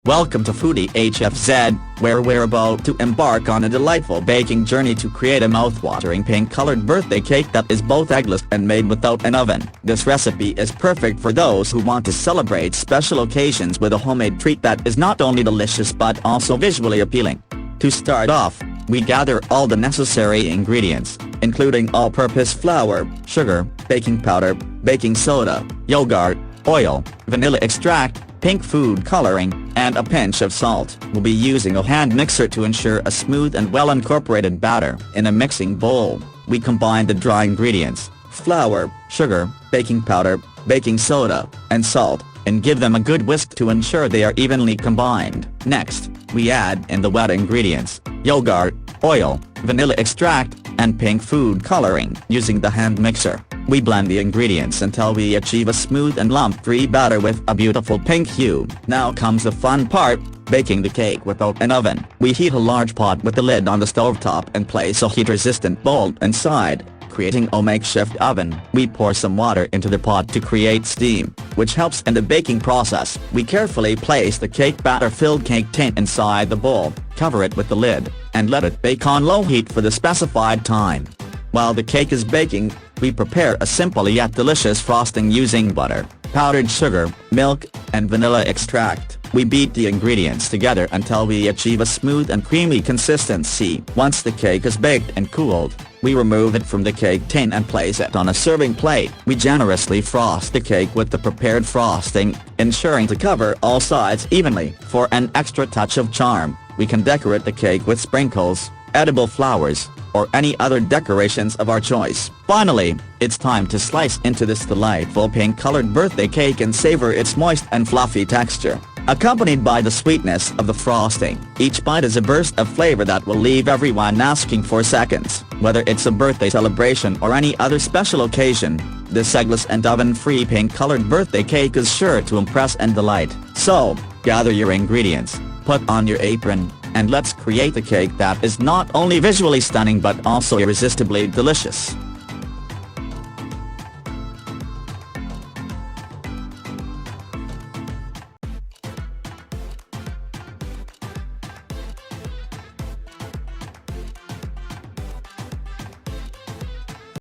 Welcome to Foodie Hfz, where we're about to embark on a delightful baking journey to create a mouth-watering pink-colored birthday cake that is both eggless and made without an oven. This recipe is perfect for those who want to celebrate special occasions with a homemade treat that is not only delicious but also visually appealing. To start off, we gather all the necessary ingredients, including all-purpose flour, sugar, baking powder, baking soda, yogurt, oil, vanilla extract, pink food coloring, and a pinch of salt. We'll be using a hand mixer to ensure a smooth and well-incorporated batter. In a mixing bowl, we combine the dry ingredients, flour, sugar, baking powder, baking soda, and salt, and give them a good whisk to ensure they are evenly combined. Next, we add in the wet ingredients, yogurt, oil, vanilla extract, and pink food coloring. Using the hand mixer, we blend the ingredients until we achieve a smooth and lump-free batter with a beautiful pink hue. Now comes the fun part, baking the cake without an oven. We heat a large pot with the lid on the stovetop and place a heat-resistant bowl inside, creating a makeshift oven. We pour some water into the pot to create steam, which helps in the baking process. We carefully place the cake batter-filled cake tin inside the bowl, cover it with the lid, and let it bake on low heat for the specified time. While the cake is baking, we prepare a simple yet delicious frosting using butter, powdered sugar, milk, and vanilla extract. We beat the ingredients together until we achieve a smooth and creamy consistency. Once the cake is baked and cooled, we remove it from the cake tin and place it on a serving plate. We generously frost the cake with the prepared frosting, ensuring to cover all sides evenly. For an extra touch of charm, we can decorate the cake with sprinkles, edible flowers, or any other decorations of our choice. Finally, it's time to slice into this delightful pink-colored birthday cake and savor its moist and fluffy texture, accompanied by the sweetness of the frosting. Each bite is a burst of flavor that will leave everyone asking for seconds. Whether it's a birthday celebration or any other special occasion, this eggless and oven-free pink-colored birthday cake is sure to impress and delight. So, gather your ingredients, put on your apron, and let's create a cake that is not only visually stunning but also irresistibly delicious.